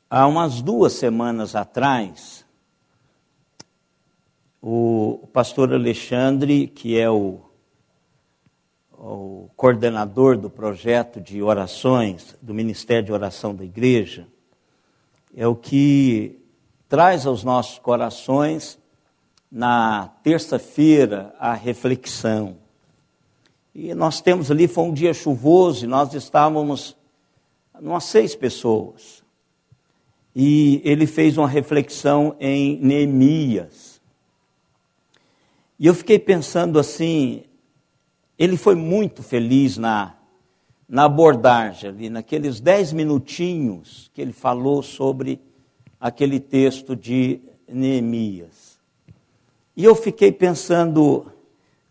Há umas 2 semanas atrás, o pastor Alexandre, que é o coordenador do projeto de orações, do Ministério de Oração da Igreja, é o que traz aos nossos corações, na terça-feira, a reflexão. E nós temos ali, foi um dia chuvoso, e nós estávamos umas 6 pessoas. E ele fez uma reflexão em Neemias. E eu fiquei pensando assim, ele foi muito feliz na abordagem ali, naqueles 10 minutinhos que ele falou sobre aquele texto de Neemias. E eu fiquei pensando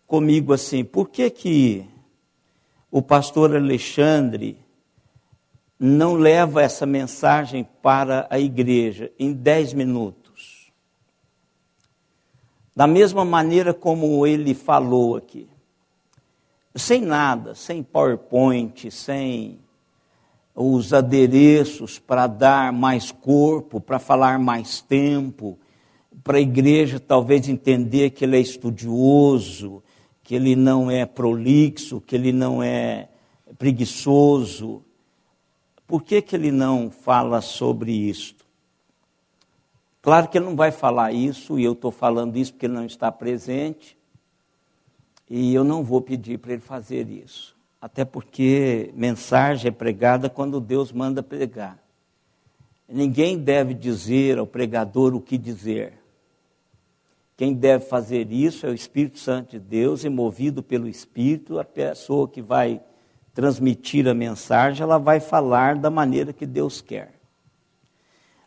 comigo assim, por que o pastor Alexandre não leva essa mensagem para a igreja em 10 minutos? Da mesma maneira como ele falou aqui. Sem nada, sem PowerPoint, sem os adereços para dar mais corpo, para falar mais tempo, para a igreja talvez entender que ele é estudioso, que ele não é prolixo, que ele não é preguiçoso. Por que ele não fala sobre isto? Claro que ele não vai falar isso, e eu estou falando isso porque ele não está presente, e eu não vou pedir para ele fazer isso. Até porque mensagem é pregada quando Deus manda pregar. Ninguém deve dizer ao pregador o que dizer. Quem deve fazer isso é o Espírito Santo de Deus, e movido pelo Espírito, a pessoa que vai transmitir a mensagem, ela vai falar da maneira que Deus quer.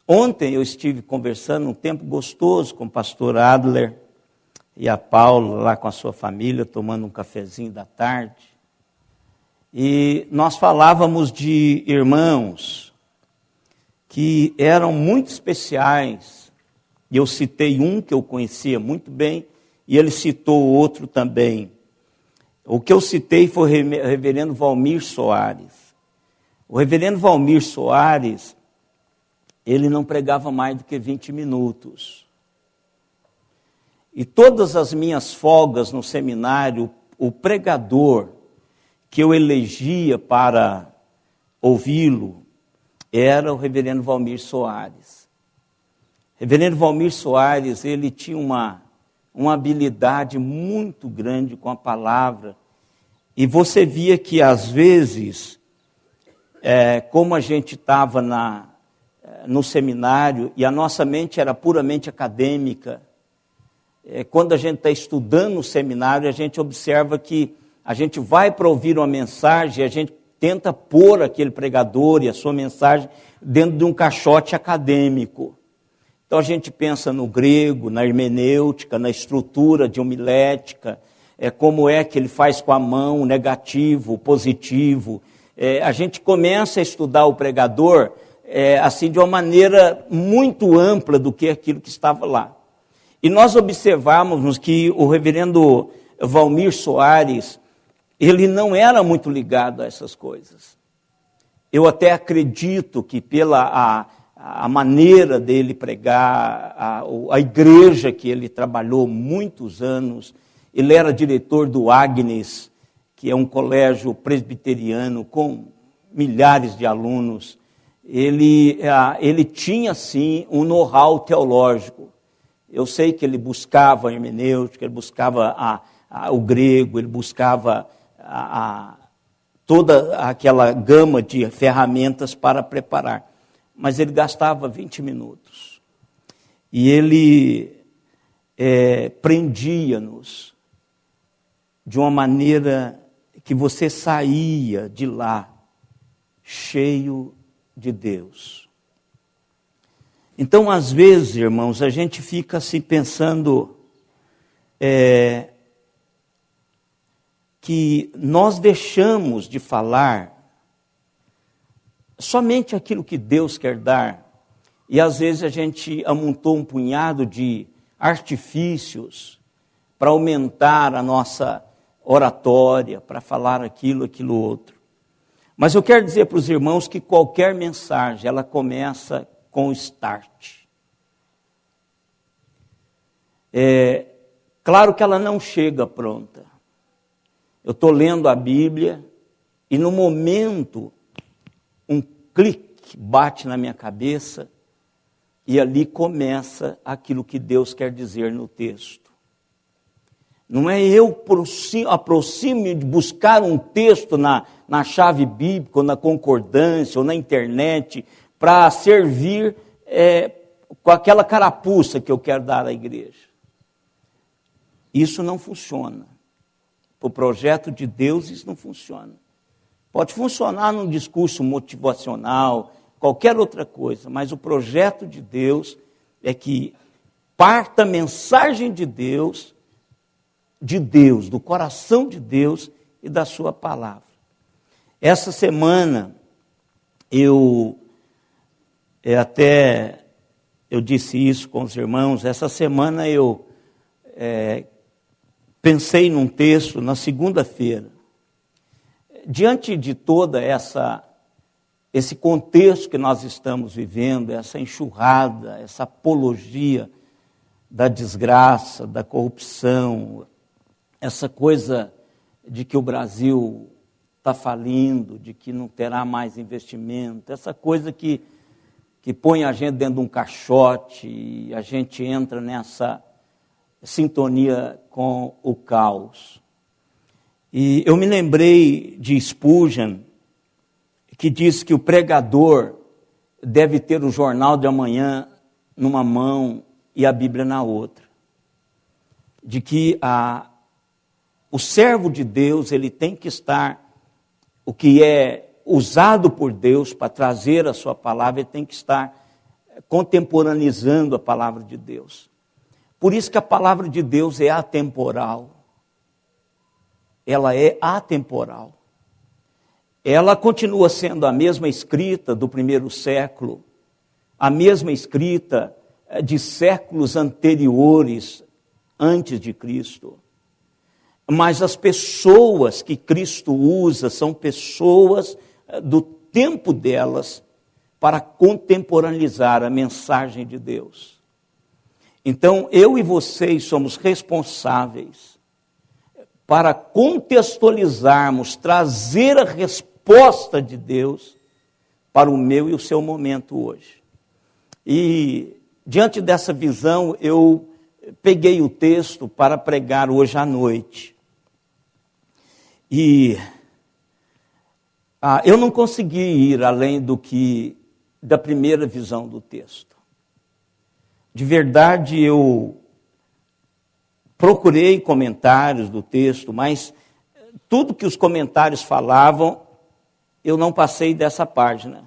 Ontem eu estive conversando um tempo gostoso com o pastor Adler e a Paula, lá com a sua família, tomando um cafezinho da tarde. E nós falávamos de irmãos que eram muito especiais. E eu citei um que eu conhecia muito bem, e ele citou outro também. O que eu citei foi o reverendo Valmir Soares. O reverendo Valmir Soares, ele não pregava mais do que 20 minutos. E todas as minhas folgas no seminário, o pregador que eu elegia para ouvi-lo era o reverendo Valmir Soares. Reverendo Valmir Soares, ele tinha uma habilidade muito grande com a palavra, e você via que às vezes, como a gente estava no seminário, e a nossa mente era puramente acadêmica, quando a gente está estudando no seminário, a gente observa que a gente vai para ouvir uma mensagem, e a gente tenta pôr aquele pregador e a sua mensagem dentro de um caixote acadêmico. Então a gente pensa no grego, na hermenêutica, na estrutura de homilética, como é que ele faz com a mão, o negativo, o positivo. A gente começa a estudar o pregador assim de uma maneira muito ampla do que aquilo que estava lá. E nós observamos que o reverendo Valmir Soares, ele não era muito ligado a essas coisas. Eu até acredito que pela a maneira dele pregar, a igreja que ele trabalhou muitos anos, ele era diretor do Agnes, que é um colégio presbiteriano com milhares de alunos. Ele tinha, sim, um know-how teológico. Eu sei que ele buscava a hermenêutica, ele buscava o grego, ele buscava toda aquela gama de ferramentas para preparar. Mas ele gastava 20 minutos. E ele prendia-nos de uma maneira que você saía de lá cheio de Deus. Então, às vezes, irmãos, a gente fica assim pensando que nós deixamos de falar somente aquilo que Deus quer dar, e às vezes a gente amontou um punhado de artifícios para aumentar a nossa oratória, para falar aquilo outro. Mas eu quero dizer para os irmãos que qualquer mensagem, ela começa com o start. Claro que ela não chega pronta. Eu estou lendo a Bíblia e no momento um clique bate na minha cabeça e ali começa aquilo que Deus quer dizer no texto. Não é eu aproxime de buscar um texto na chave bíblica, ou na concordância, ou na internet, para servir com aquela carapuça que eu quero dar à igreja. Isso não funciona. O projeto de Deus, isso não funciona. Pode funcionar num discurso motivacional, qualquer outra coisa, mas o projeto de Deus é que parta a mensagem de Deus, do coração de Deus e da sua palavra. Essa semana, eu disse isso com os irmãos, essa semana eu pensei num texto na segunda-feira. Diante de toda esse contexto que nós estamos vivendo, essa enxurrada, essa apologia da desgraça, da corrupção, essa coisa de que o Brasil está falindo, de que não terá mais investimento, essa coisa que põe a gente dentro de um caixote e a gente entra nessa sintonia com o caos. E eu me lembrei de Spurgeon, que diz que o pregador deve ter o jornal de amanhã numa mão e a Bíblia na outra. De que o servo de Deus, ele tem que estar, o que é usado por Deus para trazer a sua palavra, ele tem que estar contemporaneizando a palavra de Deus. Por isso que a palavra de Deus é atemporal. Ela é atemporal. Ela continua sendo a mesma escrita do primeiro século, a mesma escrita de séculos anteriores, antes de Cristo. Mas as pessoas que Cristo usa são pessoas do tempo delas para contemporaneizar a mensagem de Deus. Então, eu e vocês somos responsáveis para contextualizarmos, trazer a resposta de Deus para o meu e o seu momento hoje. E, diante dessa visão, eu peguei o texto para pregar hoje à noite. E eu não consegui ir além da primeira visão do texto. De verdade, eu procurei comentários do texto, mas tudo que os comentários falavam, eu não passei dessa página.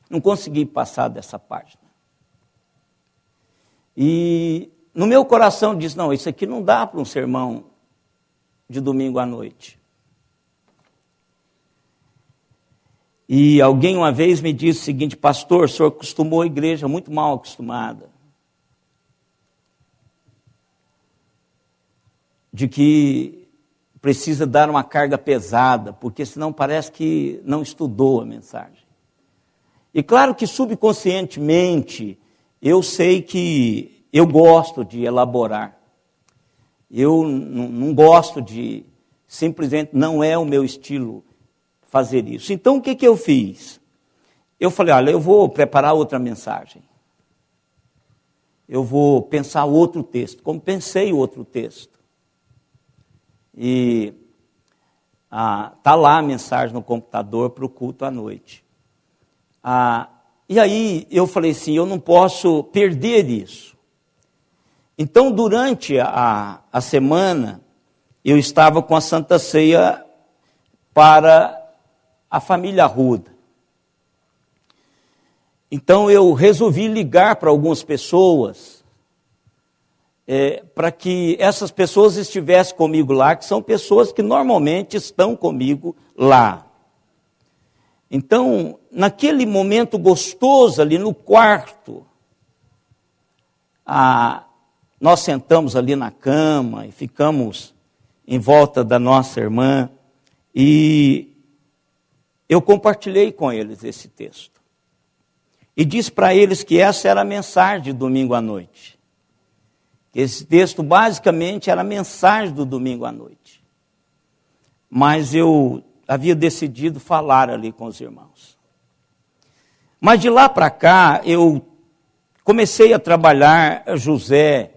Não consegui passar dessa página. E no meu coração disse, não, isso aqui não dá para um sermão de domingo à noite. E alguém uma vez me disse o seguinte, pastor, o senhor acostumou a igreja muito mal acostumada. De que precisa dar uma carga pesada, porque senão parece que não estudou a mensagem. E claro que subconscientemente, eu sei que eu gosto de elaborar. Eu não gosto de, simplesmente não é o meu estilo fazer isso. Então o que eu fiz? Eu falei, olha, eu vou preparar outra mensagem. Eu vou pensar outro texto, como pensei outro texto. E está lá a mensagem no computador para o culto à noite. E aí eu falei assim, eu não posso perder isso. Então, durante a semana, eu estava com a Santa Ceia para a família Arruda. Então, eu resolvi ligar para algumas pessoas, para que essas pessoas estivessem comigo lá, que são pessoas que normalmente estão comigo lá. Então, naquele momento gostoso ali no quarto, nós sentamos ali na cama e ficamos em volta da nossa irmã, e eu compartilhei com eles esse texto. E disse para eles que essa era a mensagem de domingo à noite. Esse texto basicamente era a mensagem do domingo à noite. Mas eu havia decidido falar ali com os irmãos. Mas de lá para cá, eu comecei a trabalhar José,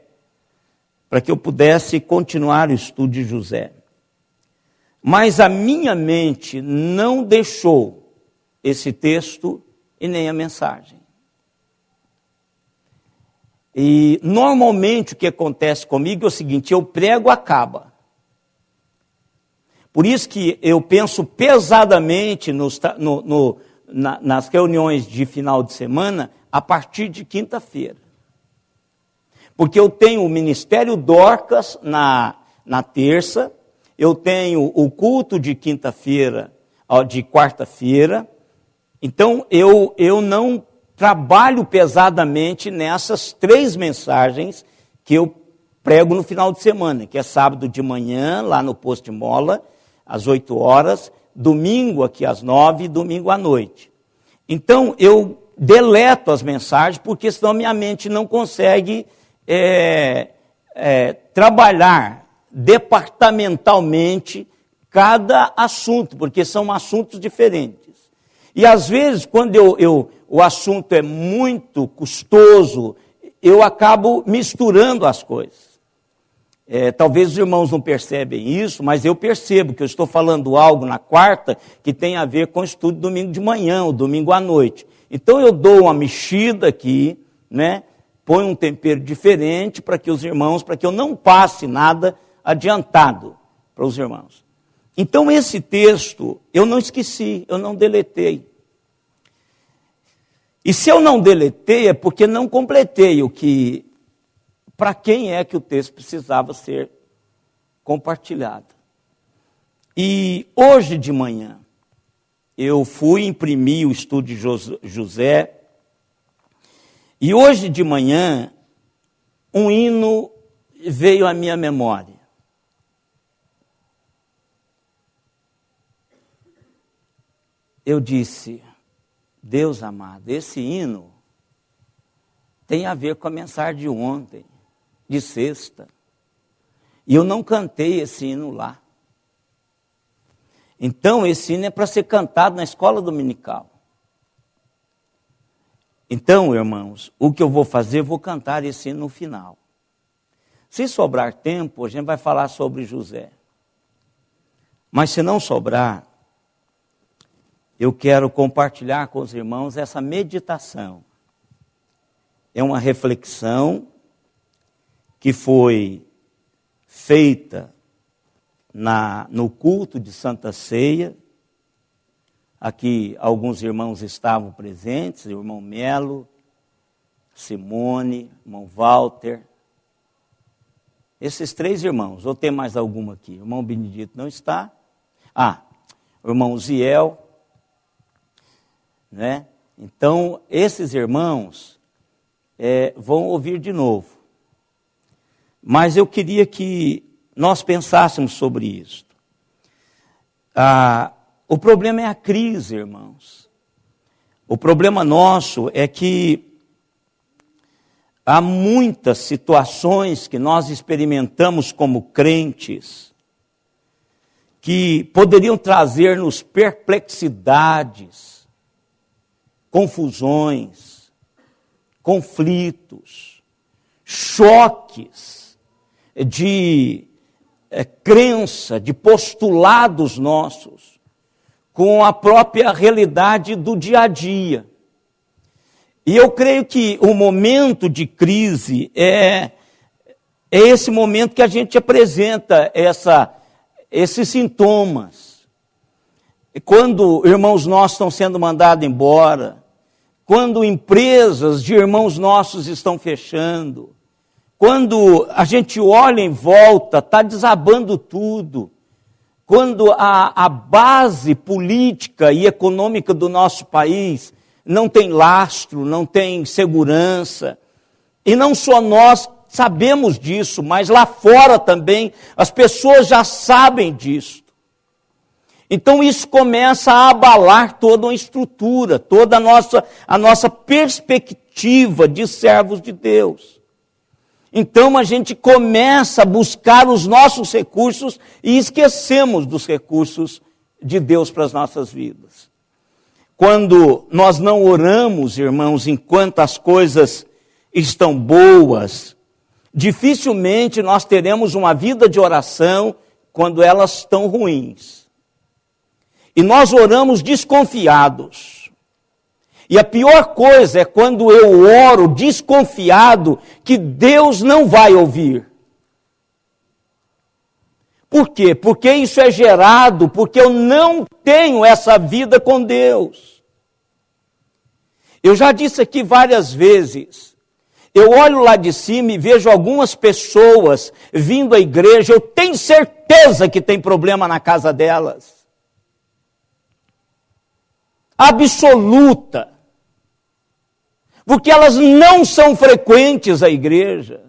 para que eu pudesse continuar o estudo de José. Mas a minha mente não deixou esse texto e nem a mensagem. E normalmente o que acontece comigo é o seguinte: eu prego, acaba. Por isso que eu penso pesadamente nas reuniões de final de semana a partir de quinta-feira. Porque eu tenho o Ministério Dorcas na terça, eu tenho o culto de quinta-feira, de quarta-feira. Então eu não trabalho pesadamente nessas 3 mensagens que eu prego no final de semana, que é sábado de manhã, lá no Posto de Mola, às 8 horas, domingo aqui às 9 e domingo à noite. Então eu deleto as mensagens, porque senão minha mente não consegue trabalhar departamentalmente cada assunto, porque são assuntos diferentes. E às vezes, quando o assunto é muito custoso, eu acabo misturando as coisas. Talvez os irmãos não percebem isso, mas eu percebo que eu estou falando algo na quarta que tem a ver com o estudo domingo de manhã, ou domingo à noite. Então eu dou uma mexida aqui, né? Põe um tempero diferente para que os irmãos, para que eu não passe nada adiantado para os irmãos. Então esse texto eu não esqueci, eu não deletei. E se eu não deletei é porque não completei o que, para quem é que o texto precisava ser compartilhado. E hoje de manhã eu fui imprimir o estudo de José. E hoje de manhã, um hino veio à minha memória. Eu disse: Deus amado, esse hino tem a ver com a mensagem de ontem, de sexta. E eu não cantei esse hino lá. Então, esse hino é para ser cantado na escola dominical. Então, irmãos, o que eu vou fazer, eu vou cantar esse hino no final. Se sobrar tempo, a gente vai falar sobre José. Mas se não sobrar, eu quero compartilhar com os irmãos essa meditação. É uma reflexão que foi feita no culto de Santa Ceia. Aqui alguns irmãos estavam presentes, o irmão Melo, Simone, irmão Walter. Esses 3 irmãos, ou tem mais alguma aqui? O irmão Benedito não está. O irmão Ziel, né? Então, esses irmãos vão ouvir de novo. Mas eu queria que nós pensássemos sobre isso. O problema é a crise, irmãos. O problema nosso é que há muitas situações que nós experimentamos como crentes que poderiam trazer-nos perplexidades, confusões, conflitos, choques de crença, de postulados nossos, com a própria realidade do dia a dia. E eu creio que o momento de crise é esse momento que a gente apresenta esses sintomas. Quando irmãos nossos estão sendo mandados embora, quando empresas de irmãos nossos estão fechando, quando a gente olha em volta, está desabando tudo. Quando a base política e econômica do nosso país não tem lastro, não tem segurança. E não só nós sabemos disso, mas lá fora também as pessoas já sabem disso. Então isso começa a abalar toda uma estrutura, toda a nossa perspectiva de servos de Deus. Então a gente começa a buscar os nossos recursos e esquecemos dos recursos de Deus para as nossas vidas. Quando nós não oramos, irmãos, enquanto as coisas estão boas, dificilmente nós teremos uma vida de oração quando elas estão ruins. E nós oramos desconfiados. E a pior coisa é quando eu oro desconfiado que Deus não vai ouvir. Por quê? Porque isso é gerado, porque eu não tenho essa vida com Deus. Eu já disse aqui várias vezes, eu olho lá de cima e vejo algumas pessoas vindo à igreja, eu tenho certeza que tem problema na casa delas. Absoluta. Porque elas não são frequentes à igreja.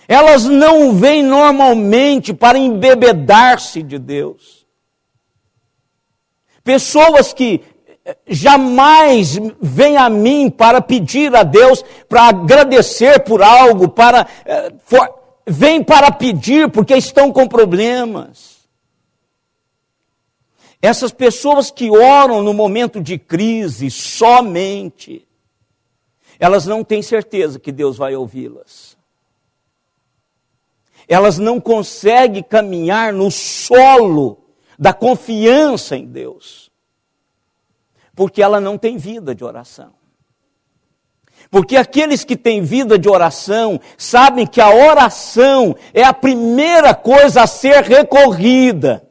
Elas não vêm normalmente para embebedar-se de Deus. Pessoas que jamais vêm a mim para pedir a Deus, para agradecer por algo, vêm para pedir porque estão com problemas. Essas pessoas que oram no momento de crise somente, elas não têm certeza que Deus vai ouvi-las. Elas não conseguem caminhar no solo da confiança em Deus. Porque ela não tem vida de oração. Porque aqueles que têm vida de oração sabem que a oração é a primeira coisa a ser recorrida.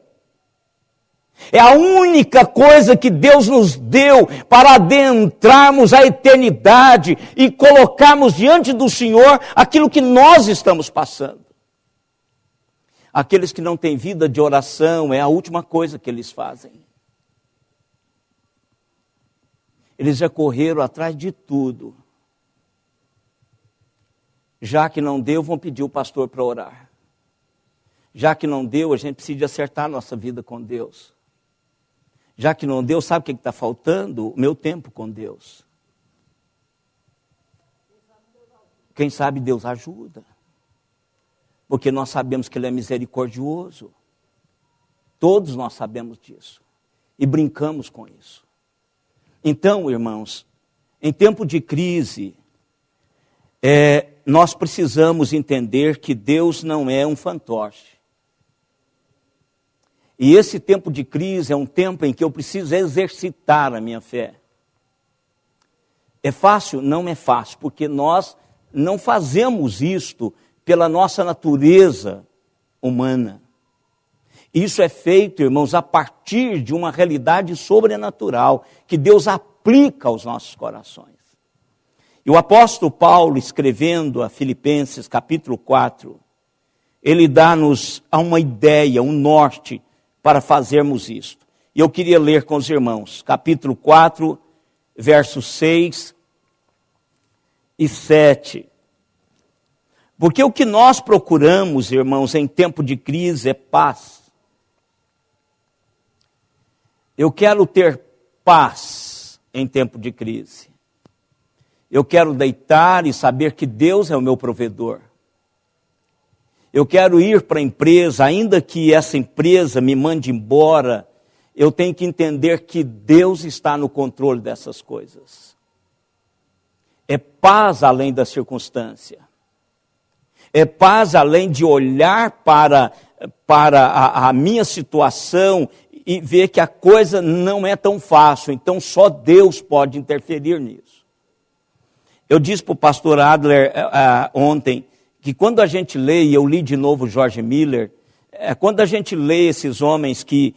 É a única coisa que Deus nos deu para adentrarmos a eternidade e colocarmos diante do Senhor aquilo que nós estamos passando. Aqueles que não têm vida de oração, é a última coisa que eles fazem. Eles já correram atrás de tudo. Já que não deu, vão pedir o pastor para orar. Já que não deu, a gente precisa acertar a nossa vida com Deus. Já que não deu, sabe o que está faltando? O meu tempo com Deus. Quem sabe Deus ajuda. Porque nós sabemos que Ele é misericordioso. Todos nós sabemos disso. E brincamos com isso. Então, irmãos, em tempo de crise, nós precisamos entender que Deus não é um fantoche. E esse tempo de crise é um tempo em que eu preciso exercitar a minha fé. É fácil? Não é fácil, porque nós não fazemos isto pela nossa natureza humana. Isso é feito, irmãos, a partir de uma realidade sobrenatural que Deus aplica aos nossos corações. E o apóstolo Paulo, escrevendo a Filipenses, capítulo 4, ele dá-nos uma ideia, um norte, para fazermos isto. E eu queria ler com os irmãos, capítulo 4, versos 6 e 7. Porque o que nós procuramos, irmãos, em tempo de crise é paz. Eu quero ter paz em tempo de crise. Eu quero deitar e saber que Deus é o meu provedor. Eu quero ir para a empresa, ainda que essa empresa me mande embora, eu tenho que entender que Deus está no controle dessas coisas. É paz além da circunstância. É paz além de olhar para a minha situação e ver que a coisa não é tão fácil, então só Deus pode interferir nisso. Eu disse para o pastor Adler ontem, que quando a gente lê, e eu li de novo George Miller, quando a gente lê esses homens que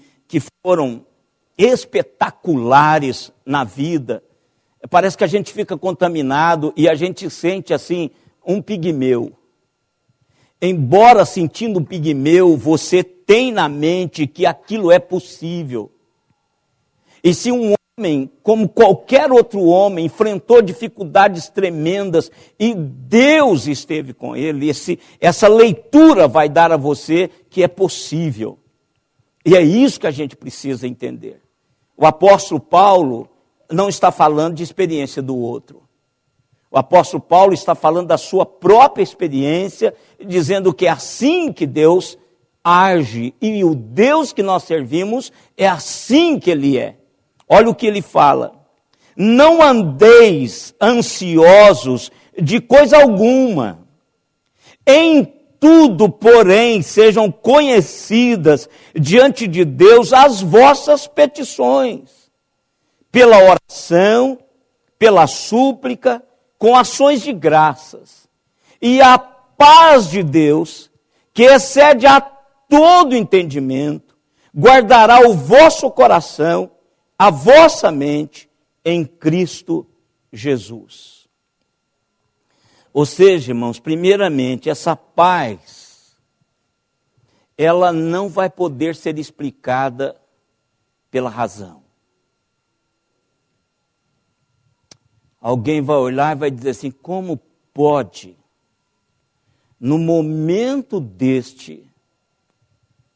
foram espetaculares na vida, parece que a gente fica contaminado e a gente sente assim um pigmeu. Embora sentindo um pigmeu, você tem na mente que aquilo é possível. E se um homem homem, como qualquer outro homem, enfrentou dificuldades tremendas e Deus esteve com ele. Essa leitura vai dar a você que é possível. E é isso que a gente precisa entender. O apóstolo Paulo não está falando de experiência do outro. O apóstolo Paulo está falando da sua própria experiência, dizendo que é assim que Deus age. E o Deus que nós servimos é assim que Ele é. Olha o que ele fala. Não andeis ansiosos de coisa alguma. Em tudo, porém, sejam conhecidas diante de Deus as vossas petições. Pela oração, pela súplica, com ações de graças. E a paz de Deus, que excede a todo entendimento, guardará o vosso coração, a vossa mente em Cristo Jesus. Ou seja, irmãos, primeiramente, essa paz, ela não vai poder ser explicada pela razão. Alguém vai olhar e vai dizer assim, como pode, no momento deste,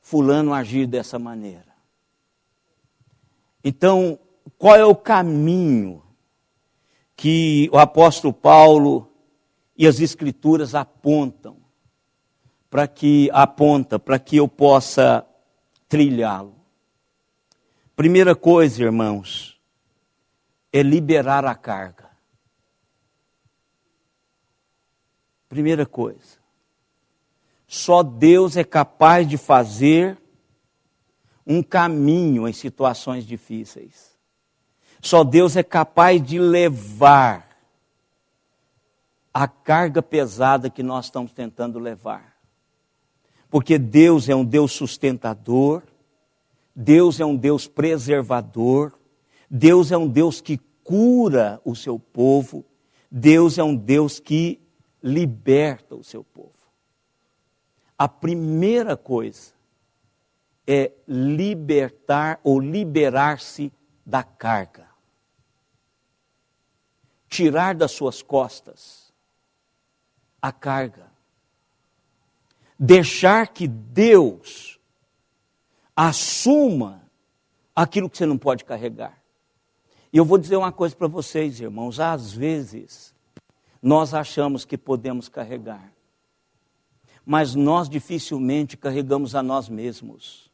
fulano agir dessa maneira? Então, qual é o caminho que o apóstolo Paulo e as Escrituras apontam para que eu possa trilhá-lo? Primeira coisa, irmãos, é liberar a carga. Primeira coisa. Só Deus é capaz de fazer um caminho em situações difíceis. Só Deus é capaz de levar a carga pesada que nós estamos tentando levar. Porque Deus é um Deus sustentador, Deus é um Deus preservador, Deus é um Deus que cura o seu povo, Deus é um Deus que liberta o seu povo. A primeira coisa é libertar ou liberar-se da carga. Tirar das suas costas a carga. Deixar que Deus assuma aquilo que você não pode carregar. E eu vou dizer uma coisa para vocês, irmãos, às vezes nós achamos que podemos carregar, mas nós dificilmente carregamos a nós mesmos.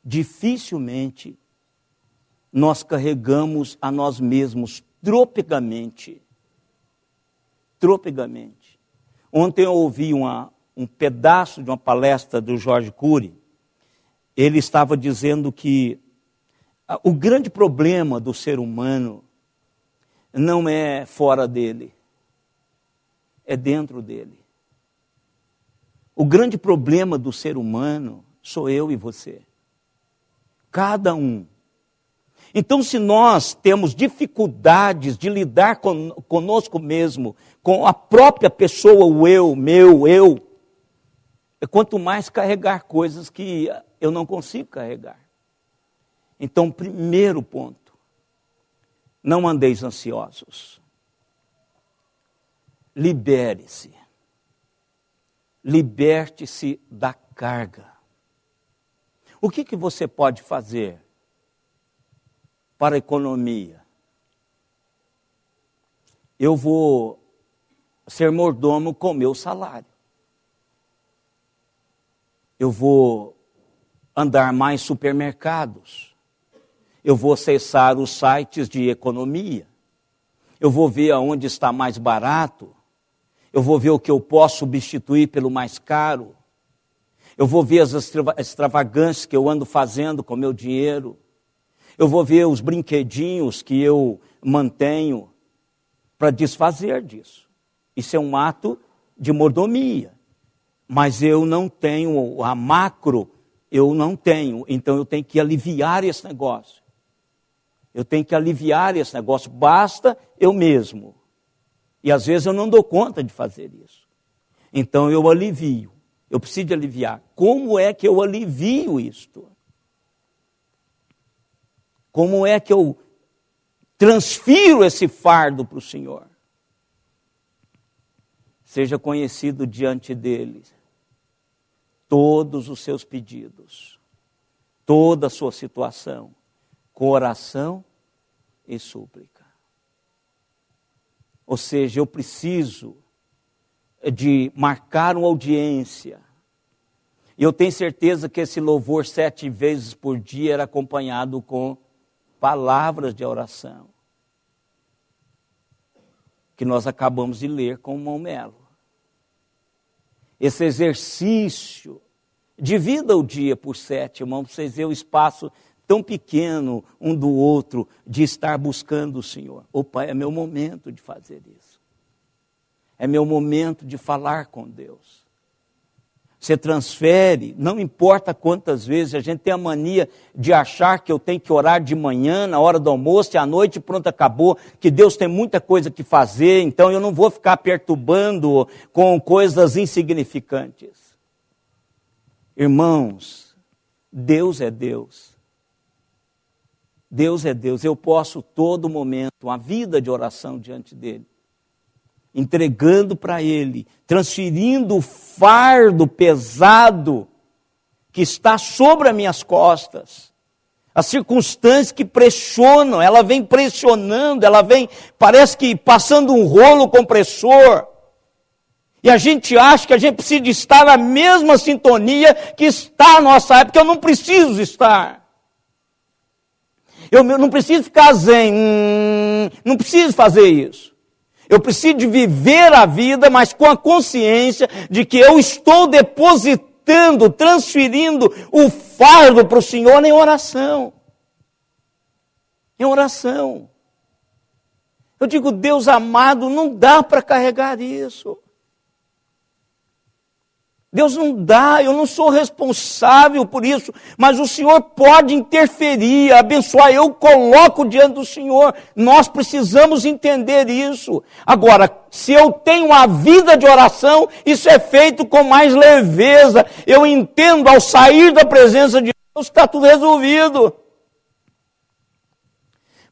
Dificilmente nós carregamos a nós mesmos tropegamente. Tropegamente. Ontem eu ouvi um pedaço de uma palestra do George Cury. Ele estava dizendo que o grande problema do ser humano não é fora dele, é dentro dele. O grande problema do ser humano sou eu e você. Cada um. Então, se nós temos dificuldades de lidar conosco mesmo, com a própria pessoa, o eu, meu, eu, quanto mais carregar coisas que eu não consigo carregar. Então, primeiro ponto, não andeis ansiosos. Libere-se. Liberte-se da carga. O que você pode fazer para a economia? Eu vou ser mordomo com o meu salário. Eu vou andar mais supermercados. Eu vou acessar os sites de economia. Eu vou ver aonde está mais barato. Eu vou ver o que eu posso substituir pelo mais caro. Eu vou ver as extravagâncias que eu ando fazendo com o meu dinheiro. Eu vou ver os brinquedinhos que eu mantenho para desfazer disso. Isso é um ato de mordomia. Mas eu não tenho, a macro eu não tenho. Então eu tenho que aliviar esse negócio. Eu tenho que aliviar esse negócio. Basta eu mesmo. E às vezes eu não dou conta de fazer isso. Então eu alivio. Eu preciso de aliviar. Como é que eu alivio isto? Como é que eu transfiro esse fardo para o Senhor? Seja conhecido diante dele todos os seus pedidos, toda a sua situação, com oração e súplica. Ou seja, eu preciso de marcar uma audiência. E eu tenho certeza que esse louvor 7 vezes por dia era acompanhado com palavras de oração, que nós acabamos de ler com o irmão Melo. Esse exercício, divida o dia por 7, irmão, para vocês verem o espaço tão pequeno um do outro, de estar buscando o Senhor. Opa, é meu momento de fazer isso. É meu momento de falar com Deus. Você transfere, não importa quantas vezes, a gente tem a mania de achar que eu tenho que orar de manhã, na hora do almoço, e à noite pronto, acabou, que Deus tem muita coisa que fazer, então eu não vou ficar perturbando com coisas insignificantes. Irmãos, Deus é Deus. Deus é Deus, eu posso todo momento, uma vida de oração diante dele, entregando para ele, transferindo o fardo pesado que está sobre as minhas costas, as circunstâncias que pressionam, ela vem pressionando, ela vem, parece que passando um rolo compressor, e a gente acha que a gente precisa estar na mesma sintonia que está a nossa época, eu não preciso estar. Eu não preciso ficar zen, não preciso fazer isso. Eu preciso de viver a vida, mas com a consciência de que eu estou depositando, transferindo o fardo para o Senhor em oração. Em oração. Eu digo, Deus amado, não dá para carregar isso. Deus não dá, eu não sou responsável por isso, mas o Senhor pode interferir, abençoar, eu coloco diante do Senhor, nós precisamos entender isso. Agora, se eu tenho uma vida de oração, isso é feito com mais leveza, eu entendo ao sair da presença de Deus, está tudo resolvido.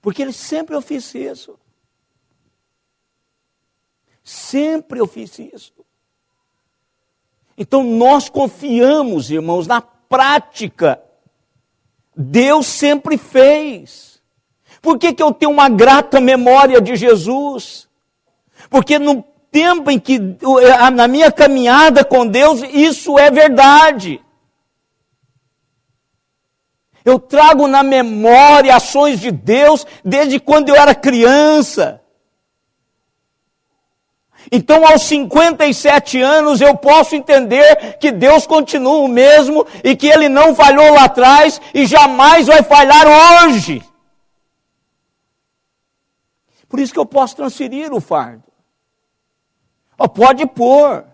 Porque sempre eu fiz isso. Sempre eu fiz isso. Então nós confiamos, irmãos, na prática. Deus sempre fez. Por que eu tenho uma grata memória de Jesus? Porque no tempo em que, na minha caminhada com Deus, isso é verdade. Eu trago na memória ações de Deus desde quando eu era criança. Então, aos 57 anos, eu posso entender que Deus continua o mesmo e que Ele não falhou lá atrás e jamais vai falhar hoje. Por isso que eu posso transferir o fardo. Pode pôr.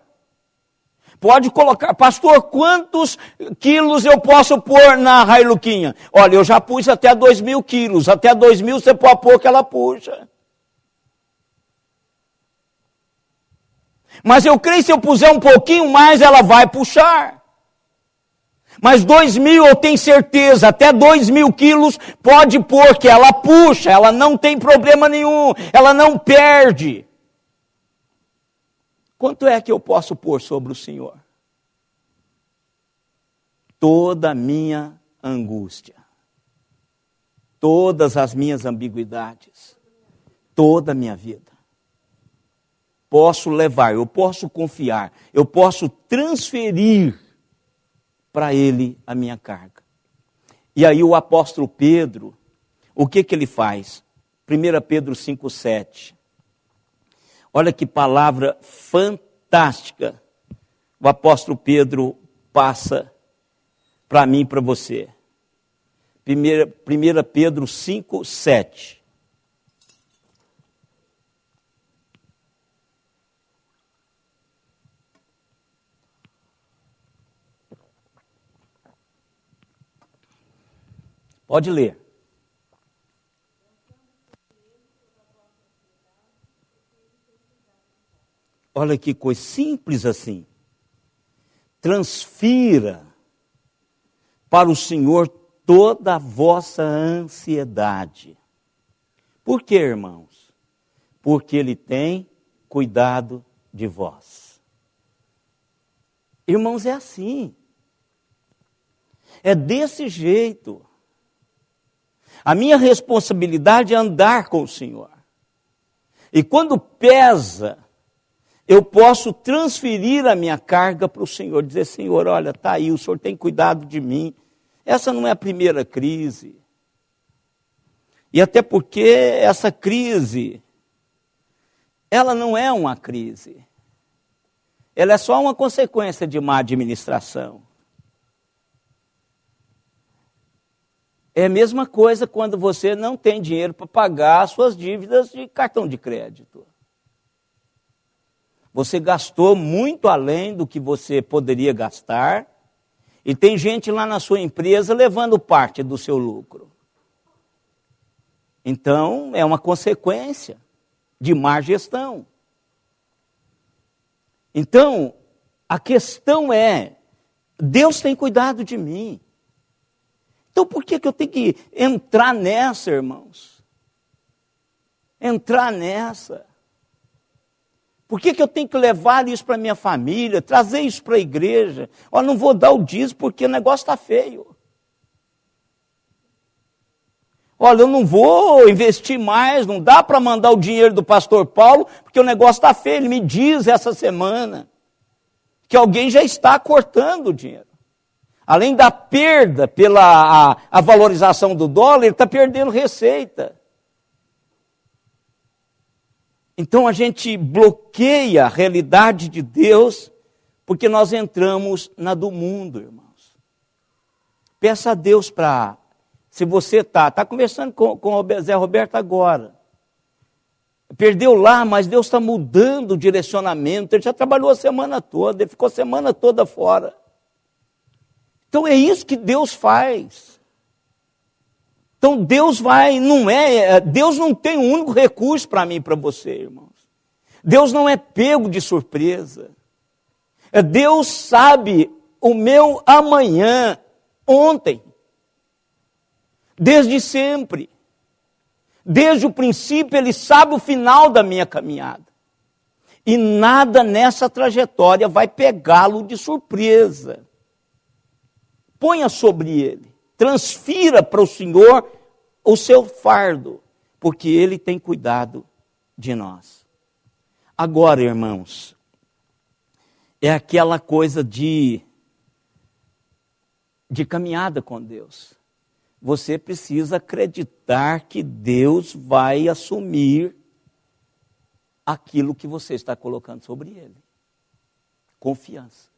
Pode colocar. Pastor, quantos quilos eu posso pôr na Hiluquinha? Olha, eu já pus até 2.000 quilos. Até 2.000 você pode pôr que ela puxa. Mas eu creio que se eu puser um pouquinho mais, ela vai puxar. Mas 2.000 eu tenho certeza, até 2.000 quilos pode pôr, que ela puxa, ela não tem problema nenhum, ela não perde. Quanto é que eu posso pôr sobre o Senhor? Toda a minha angústia, todas as minhas ambiguidades, toda a minha vida. Posso levar, eu posso confiar, eu posso transferir para Ele a minha carga. E aí o apóstolo Pedro, o que ele faz? 1 Pedro 5,7. Olha que palavra fantástica o apóstolo Pedro passa para mim e para você. 1 Pedro 5,7. Pode ler. Olha que coisa simples assim. Transfira para o Senhor toda a vossa ansiedade. Por quê, irmãos? Porque Ele tem cuidado de vós. Irmãos, é assim. É desse jeito. A minha responsabilidade é andar com o Senhor. E quando pesa, eu posso transferir a minha carga para o Senhor. Dizer, Senhor, olha, está aí, o Senhor tem cuidado de mim. Essa não é a primeira crise. E até porque essa crise, ela não é uma crise. Ela é só uma consequência de má administração. É a mesma coisa quando você não tem dinheiro para pagar as suas dívidas de cartão de crédito. Você gastou muito além do que você poderia gastar, e tem gente lá na sua empresa levando parte do seu lucro. Então, é uma consequência de má gestão. Então, a questão é, Deus tem cuidado de mim. Então, por que eu tenho que entrar nessa, irmãos? Entrar nessa. Por que eu tenho que levar isso para a minha família, trazer isso para a igreja? Ó, não vou dar o dízimo porque o negócio está feio. Olha, eu não vou investir mais, não dá para mandar o dinheiro do pastor Paulo, porque o negócio está feio. Ele me diz essa semana que alguém já está cortando o dinheiro. Além da perda pela a valorização do dólar, ele está perdendo receita. Então a gente bloqueia a realidade de Deus, porque nós entramos na do mundo, irmãos. Peça a Deus para... Se você está conversando com o Zé Roberto agora, perdeu lá, mas Deus está mudando o direcionamento, ele já trabalhou a semana toda, ele ficou a semana toda fora. Então é isso que Deus faz. Então Deus Deus não tem um único recurso para mim e para você, irmãos. Deus não é pego de surpresa. Deus sabe o meu amanhã, ontem. Desde sempre. Desde o princípio, Ele sabe o final da minha caminhada. E nada nessa trajetória vai pegá-lo de surpresa. Ponha sobre Ele. Transfira para o Senhor o seu fardo, porque Ele tem cuidado de nós. Agora, irmãos, é aquela coisa de caminhada com Deus. Você precisa acreditar que Deus vai assumir aquilo que você está colocando sobre Ele. Confiança.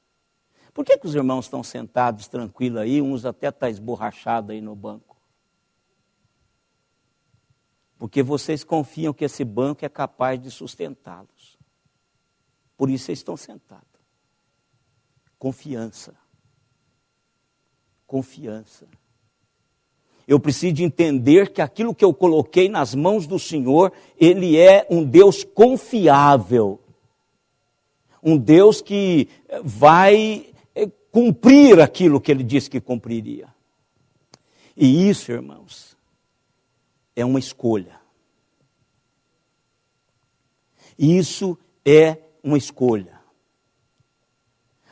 Por que os irmãos estão sentados tranquilos aí, uns até estão esborrachados aí no banco? Porque vocês confiam que esse banco é capaz de sustentá-los. Por isso vocês estão sentados. Confiança. Confiança. Eu preciso de entender que aquilo que eu coloquei nas mãos do Senhor, Ele é um Deus confiável. Um Deus que vai cumprir aquilo que Ele disse que cumpriria. E isso, irmãos, é uma escolha. Isso é uma escolha.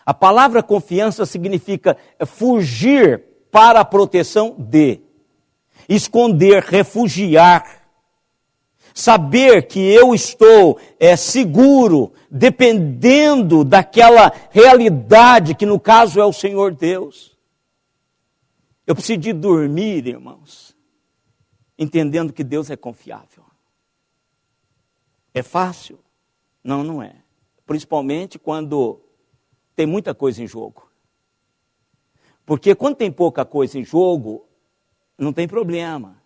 A palavra confiança significa fugir para a proteção de. Esconder, refugiar, saber que eu estou seguro, dependendo daquela realidade que no caso é o Senhor Deus. Eu preciso de dormir, irmãos, entendendo que Deus é confiável. É fácil? Não, não é. Principalmente quando tem muita coisa em jogo. Porque quando tem pouca coisa em jogo, não tem problema.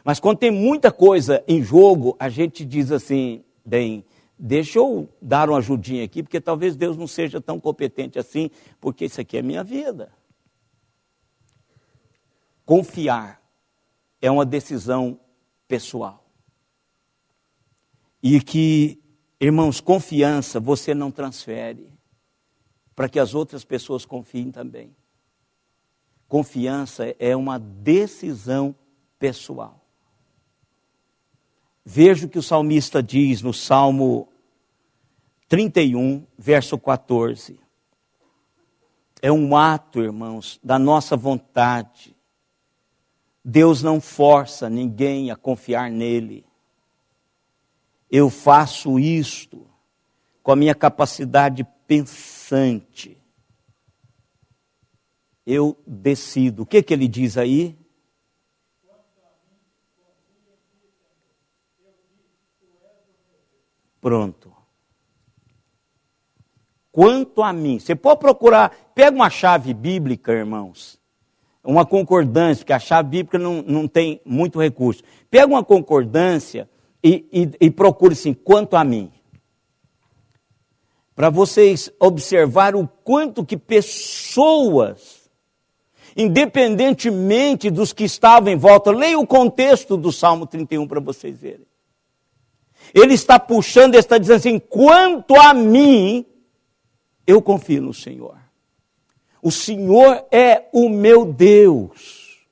Mas quando tem muita coisa em jogo, a gente diz assim, bem, deixa eu dar uma ajudinha aqui, porque talvez Deus não seja tão competente assim, porque isso aqui é minha vida. Confiar é uma decisão pessoal. E que, irmãos, confiança você não transfere para que as outras pessoas confiem também. Confiança é uma decisão pessoal. Veja o que o salmista diz no Salmo 31, verso 14. É um ato, irmãos, da nossa vontade. Deus não força ninguém a confiar nele. Eu faço isto com a minha capacidade pensante. Eu decido. O que ele diz aí? Pronto. Quanto a mim, você pode procurar, pega uma chave bíblica, irmãos, uma concordância, porque a chave bíblica não tem muito recurso. Pega uma concordância e procure assim, quanto a mim. Para vocês observarem o quanto que pessoas, independentemente dos que estavam em volta, leia o contexto do Salmo 31 para vocês verem. Ele está puxando, ele está dizendo assim, quanto a mim, eu confio no Senhor. O Senhor é o meu Deus.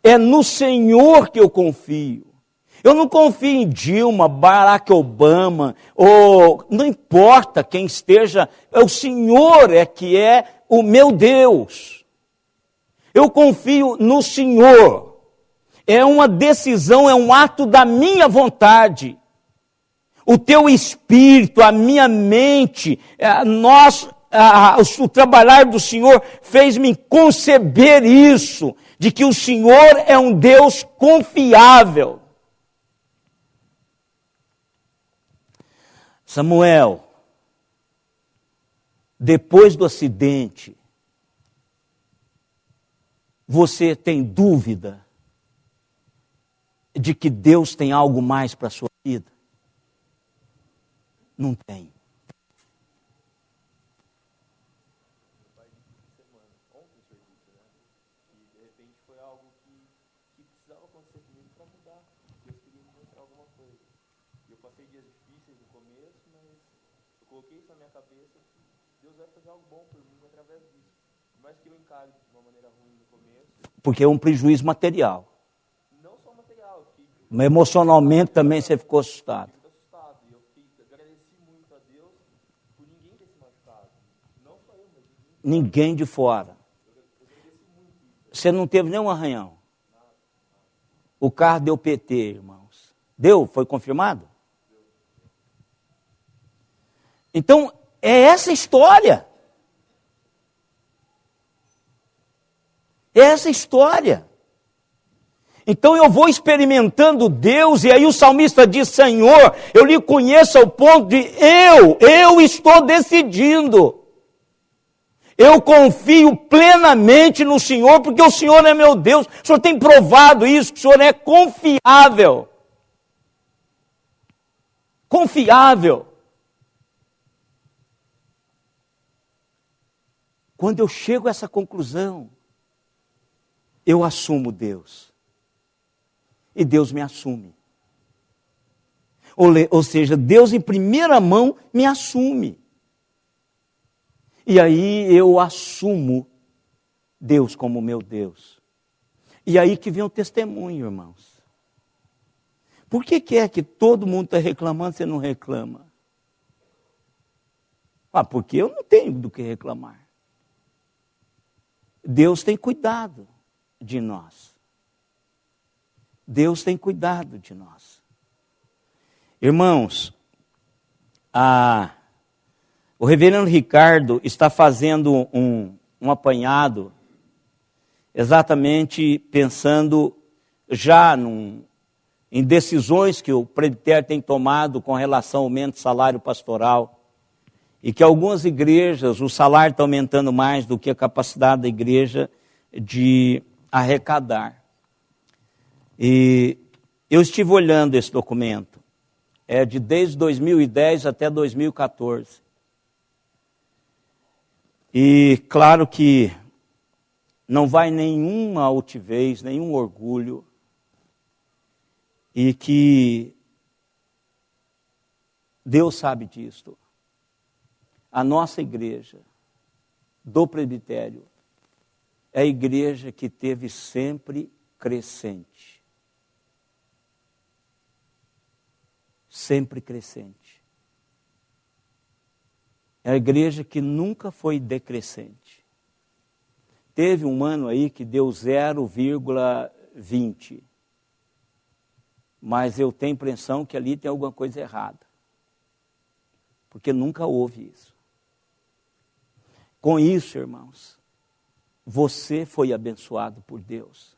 É no Senhor que eu confio. Eu não confio em Dilma, Barack Obama, ou não importa quem esteja, o Senhor é que é o meu Deus. Eu confio no Senhor. É uma decisão, é um ato da minha vontade. O teu espírito, a minha mente, o trabalhar do Senhor fez-me conceber isso, de que o Senhor é um Deus confiável. Samuel, depois do acidente, você tem dúvida de que Deus tem algo mais para a sua vida? Não tem. Ontem o senhor disse, né? Que de repente foi algo que precisava acontecer comigo para mudar. Deus queria me mostrar alguma coisa. E eu passei dias difíceis no começo, mas eu coloquei isso na minha cabeça que Deus vai fazer algo bom por mim através disso. Por mais que eu encare de uma maneira ruim no começo. Porque é um prejuízo material. Não só material, eu fiquei. Mas emocionalmente também você ficou assustado. Muito assustado. E eu agradeci muito a Deus por ninguém ter se machucado. Não só eu, mas Ninguém de fora. Você não teve nenhum arranhão. O carro deu PT, irmãos. Deu? Foi confirmado? Então, é essa história. É essa história. Então eu vou experimentando Deus, e aí o salmista diz, Senhor, eu lhe conheço ao ponto de eu estou decidindo. Eu confio plenamente no Senhor, porque o Senhor é meu Deus. O Senhor tem provado isso, que o Senhor é confiável. Confiável. Quando eu chego a essa conclusão, eu assumo Deus. E Deus me assume. Ou seja, Deus em primeira mão me assume. E aí eu assumo Deus como meu Deus. E aí que vem o testemunho, irmãos. Por que é que todo mundo está reclamando e você não reclama? Porque eu não tenho do que reclamar. Deus tem cuidado de nós. Deus tem cuidado de nós. Irmãos, o reverendo Ricardo está fazendo um apanhado, exatamente pensando já em decisões que o presbitério tem tomado com relação ao aumento do salário pastoral, e que algumas igrejas, o salário está aumentando mais do que a capacidade da igreja de arrecadar. E eu estive olhando esse documento, desde 2010 até 2014. E claro que não vai nenhuma altivez, nenhum orgulho, e que Deus sabe disto. A nossa igreja, do presbitério, é a igreja que teve sempre crescente. Sempre crescente. É a igreja que nunca foi decrescente. Teve um ano aí que deu 0,20. Mas eu tenho a impressão que ali tem alguma coisa errada. Porque nunca houve isso. Com isso, irmãos, você foi abençoado por Deus.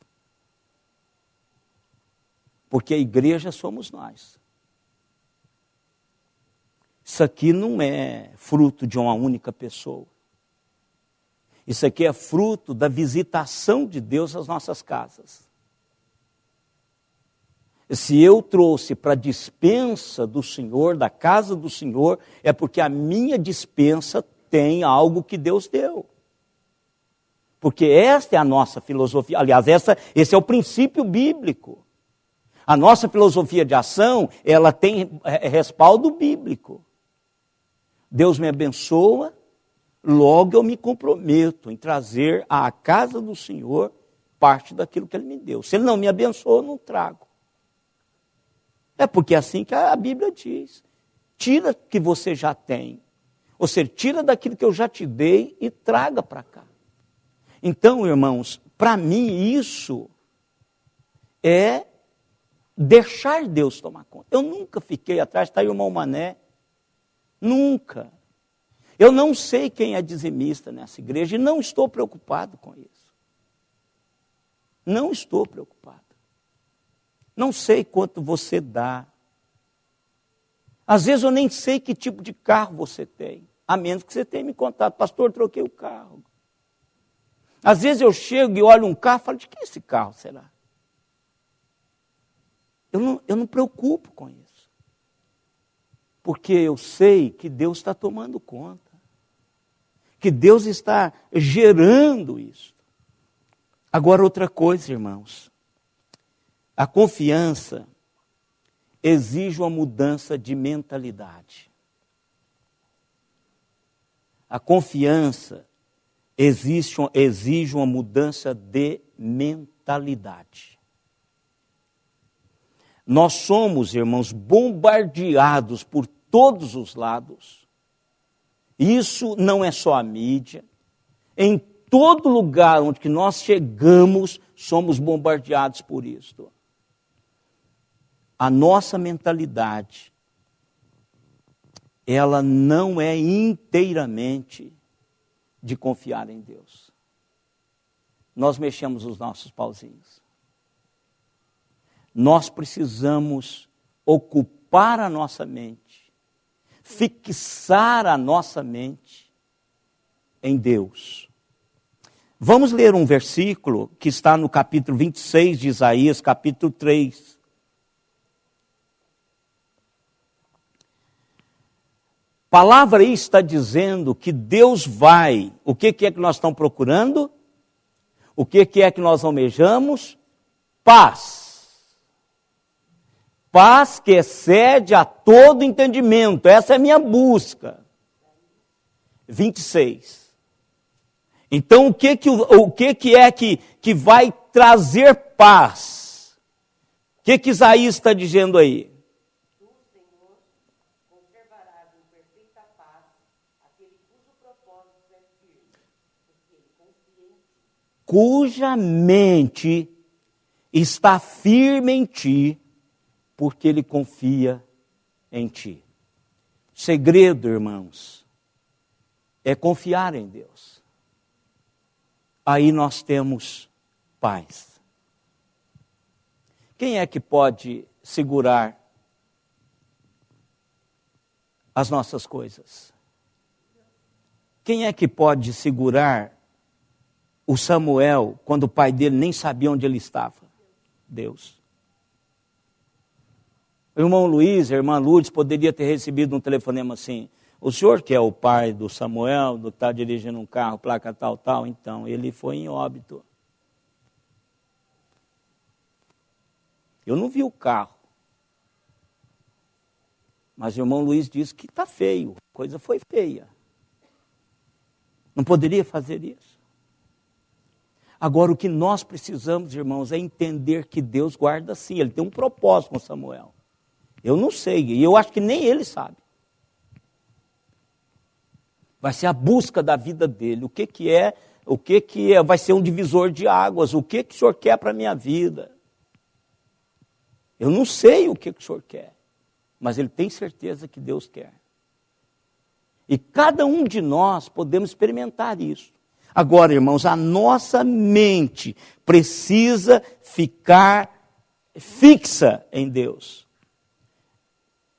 Porque a igreja somos nós. Isso aqui não é fruto de uma única pessoa. Isso aqui é fruto da visitação de Deus às nossas casas. Se eu trouxe para a despensa do Senhor, da casa do Senhor, é porque a minha despensa tem algo que Deus deu. Porque esta é a nossa filosofia. Aliás, esse é o princípio bíblico. A nossa filosofia de ação, ela tem respaldo bíblico. Deus me abençoa, logo eu me comprometo em trazer à casa do Senhor parte daquilo que Ele me deu. Se Ele não me abençoou, eu não trago. É porque é assim que a Bíblia diz. Tira o que você já tem. Ou seja, tira daquilo que eu já te dei e traga para cá. Então, irmãos, para mim isso é deixar Deus tomar conta. Eu nunca fiquei atrás, está aí o irmão Mané. Nunca. Eu não sei quem é dizimista nessa igreja e não estou preocupado com isso. Não estou preocupado. Não sei quanto você dá. Às vezes eu nem sei que tipo de carro você tem. A menos que você tenha me contado. Pastor, troquei o carro. Às vezes eu chego e olho um carro e falo, de que esse carro será? Eu não me preocupo com isso. Porque eu sei que Deus está tomando conta. Que Deus está gerando isso. Agora outra coisa, irmãos. A confiança exige uma mudança de mentalidade. A confiança exige uma mudança de mentalidade. Nós somos, irmãos, bombardeados por todos os lados. Isso não é só a mídia. Em todo lugar onde que nós chegamos, somos bombardeados por isso. A nossa mentalidade, ela não é inteiramente de confiar em Deus. Nós mexemos os nossos pauzinhos. Nós precisamos ocupar a nossa mente, fixar a nossa mente em Deus. Vamos ler um versículo que está no capítulo 26 de Isaías, capítulo 3. A palavra aí está dizendo que Deus vai. O que é que nós estamos procurando? O que é que nós almejamos? Paz. Paz que excede a todo entendimento. Essa é a minha busca. 26. Então, o que é que vai trazer paz? O que Isaías está dizendo aí? Cuja mente está firme em ti, porque ele confia em ti. O segredo, irmãos, é confiar em Deus. Aí nós temos paz. Quem é que pode segurar as nossas coisas? Quem é que pode segurar o Samuel, quando o pai dele nem sabia onde ele estava? Deus. O irmão Luiz, a irmã Lourdes, poderia ter recebido um telefonema assim: o senhor que é o pai do Samuel, do que está dirigindo um carro, placa tal, então, ele foi em óbito. Eu não vi o carro. Mas o irmão Luiz disse que está feio, a coisa foi feia. Não poderia fazer isso. Agora, o que nós precisamos, irmãos, é entender que Deus guarda sim. Ele tem um propósito com Samuel. Eu não sei, e eu acho que nem ele sabe. Vai ser a busca da vida dele. O que é, vai ser um divisor de águas. O que o Senhor quer para a minha vida? Eu não sei o que o Senhor quer, mas ele tem certeza que Deus quer. E cada um de nós podemos experimentar isso. Agora, irmãos, a nossa mente precisa ficar fixa em Deus.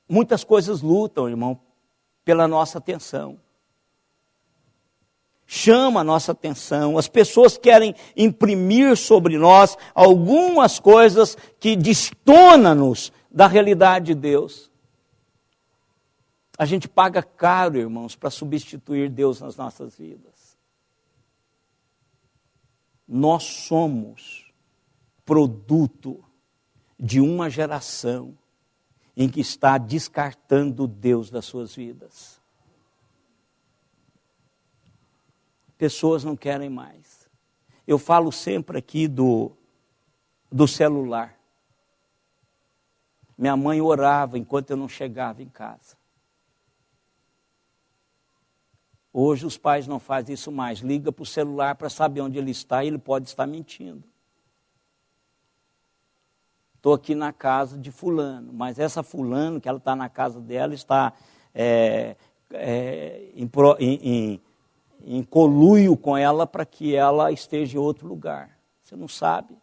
Muitas coisas lutam, irmão, pela nossa atenção. Chama a nossa atenção. As pessoas querem imprimir sobre nós algumas coisas que destoam-nos da realidade de Deus. A gente paga caro, irmãos, para substituir Deus nas nossas vidas. Nós somos produto de uma geração em que está descartando Deus das suas vidas. Pessoas não querem mais. Eu falo sempre aqui do celular. Minha mãe orava enquanto eu não chegava em casa. Hoje os pais não fazem isso mais. Liga para o celular para saber onde ele está e ele pode estar mentindo. Estou aqui na casa de fulano, mas essa fulano que ela está na casa dela está em conluio com ela para que ela esteja em outro lugar. Você não sabe.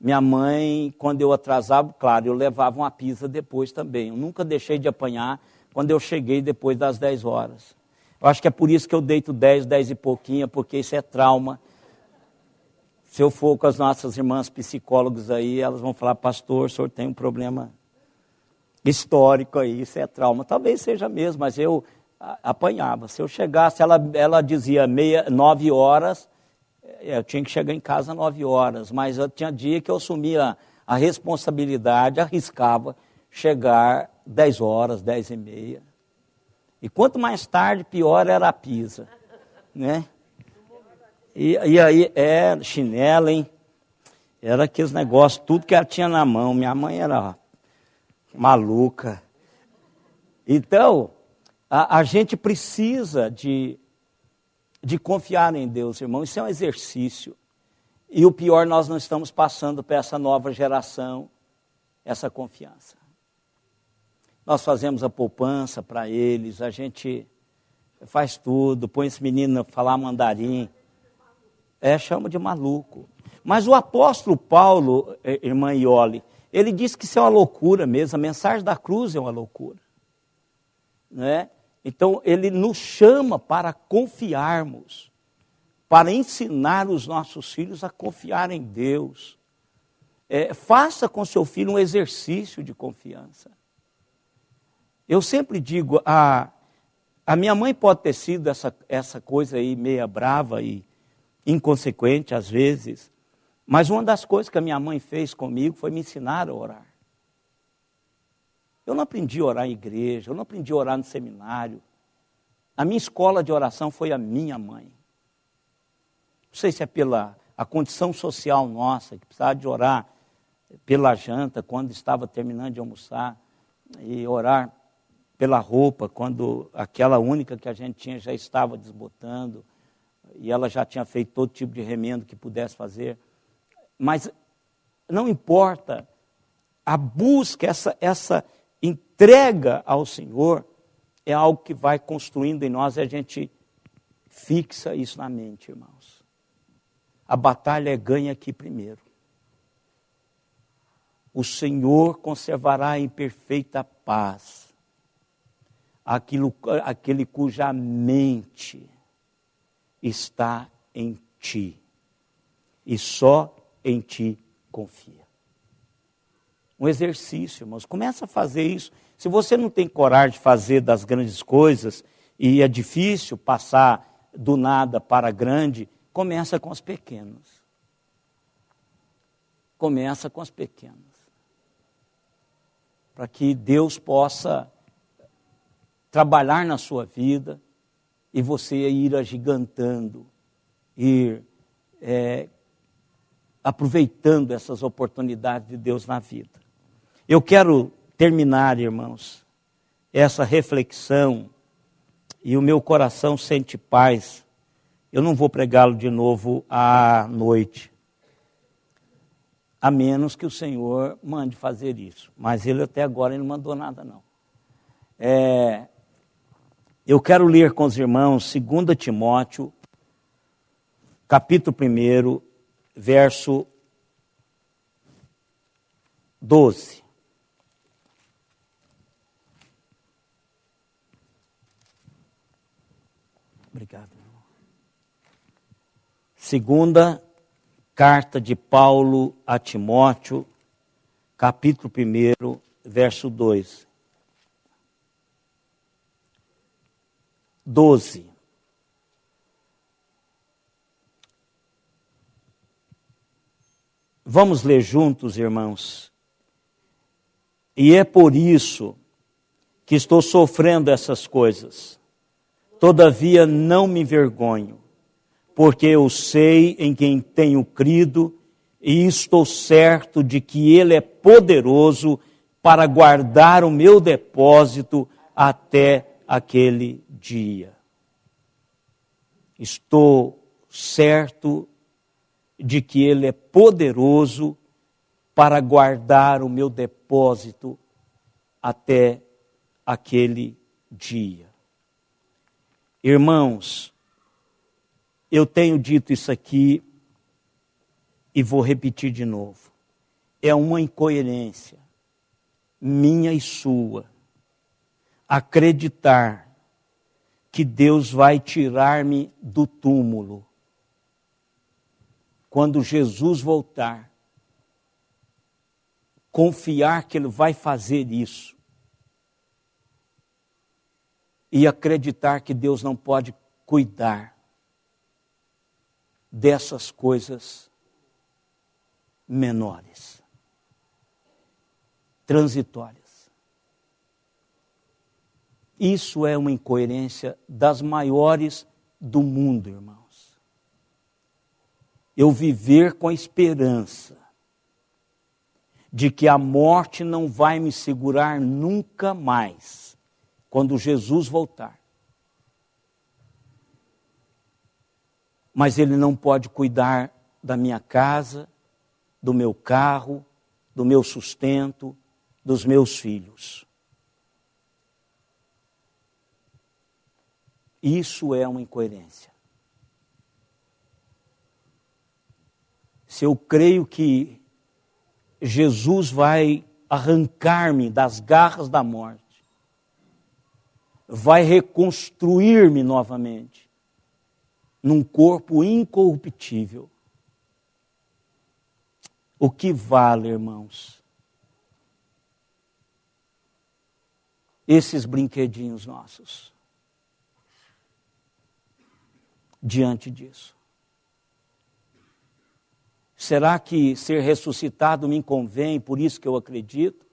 Minha mãe, quando eu atrasava, claro, eu levava uma pizza depois também. Eu nunca deixei de apanhar quando eu cheguei depois das 10 horas. Eu acho que é por isso que eu deito 10 e pouquinho, porque isso é trauma. Se eu for com as nossas irmãs psicólogas aí, elas vão falar, pastor, o senhor tem um problema histórico aí, isso é trauma. Talvez seja mesmo, mas eu apanhava. Se eu chegasse, ela dizia 9 horas, eu tinha que chegar em casa 9 horas, mas eu tinha dia que eu assumia a responsabilidade, arriscava chegar 10 horas, 10 e meia. E quanto mais tarde, pior era a pizza, né? E aí, chinelo, hein? Era aqueles negócios, tudo que ela tinha na mão. Minha mãe era maluca. Então, a gente precisa de confiar em Deus, irmão. Isso é um exercício. E o pior, nós não estamos passando para essa nova geração essa confiança. Nós fazemos a poupança para eles, a gente faz tudo, põe esse menino a falar mandarim. Chama de maluco. Mas o apóstolo Paulo, irmã Iole, ele disse que isso é uma loucura mesmo, a mensagem da cruz é uma loucura. Né? Então, ele nos chama para confiarmos, para ensinar os nossos filhos a confiar em Deus. Faça com seu filho um exercício de confiança. Eu sempre digo, a minha mãe pode ter sido essa coisa aí meia brava e inconsequente às vezes, mas uma das coisas que a minha mãe fez comigo foi me ensinar a orar. Eu não aprendi a orar em igreja, eu não aprendi a orar no seminário. A minha escola de oração foi a minha mãe. Não sei se é pela a condição social nossa, que precisava de orar pela janta quando estava terminando de almoçar, e orar pela roupa quando aquela única que a gente tinha já estava desbotando, e ela já tinha feito todo tipo de remendo que pudesse fazer. Mas não importa, a busca, essa entrega ao Senhor é algo que vai construindo em nós e a gente fixa isso na mente, irmãos. A batalha é ganha aqui primeiro. O Senhor conservará em perfeita paz aquele cuja mente está em ti, e só em ti confia. Um exercício, irmãos, começa a fazer isso. Se você não tem coragem de fazer das grandes coisas, e é difícil passar do nada para grande, começa com as pequenas. Começa com as pequenas. Para que Deus possa trabalhar na sua vida, e você ir agigantando ir aproveitando essas oportunidades de Deus na vida. Eu quero terminar, irmãos, essa reflexão, e o meu coração sente paz. Eu não vou pregá-lo de novo à noite, a menos que o Senhor mande fazer isso. Mas Ele até agora não mandou nada, não. Eu quero ler com os irmãos 2 Timóteo, capítulo 1, verso 12. Obrigado, irmão. Segunda carta de Paulo a Timóteo, capítulo 1, verso 2. 12. Vamos ler juntos, irmãos. E é por isso que estou sofrendo essas coisas. Todavia não me envergonho, porque eu sei em quem tenho crido e estou certo de que Ele é poderoso para guardar o meu depósito até aquele dia. Estou certo de que Ele é poderoso para guardar o meu depósito até aquele dia. Irmãos, eu tenho dito isso aqui e vou repetir de novo. É uma incoerência minha e sua acreditar que Deus vai tirar-me do túmulo quando Jesus voltar. Confiar que Ele vai fazer isso. E acreditar que Deus não pode cuidar dessas coisas menores, transitórias. Isso é uma incoerência das maiores do mundo, irmãos. Eu viver com a esperança de que a morte não vai me segurar nunca mais quando Jesus voltar. Mas Ele não pode cuidar da minha casa, do meu carro, do meu sustento, dos meus filhos. Isso é uma incoerência. Se eu creio que Jesus vai arrancar-me das garras da morte, vai reconstruir-me novamente num corpo incorruptível. O que vale, irmãos, esses brinquedinhos nossos diante disso? Será que ser ressuscitado me convém, por isso que eu acredito?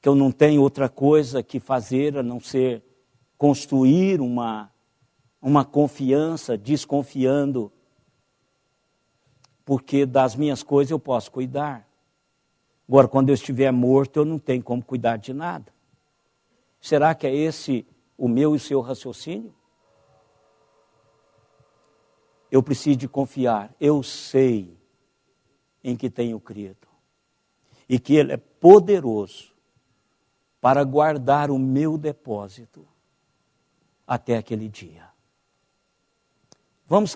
Que eu não tenho outra coisa que fazer a não ser construir uma confiança, desconfiando, porque das minhas coisas eu posso cuidar. Agora, quando eu estiver morto, eu não tenho como cuidar de nada. Será que é esse o meu e o seu raciocínio? Eu preciso de confiar. Eu sei em que tenho crido. E que Ele é poderoso para guardar o meu depósito até aquele dia. Vamos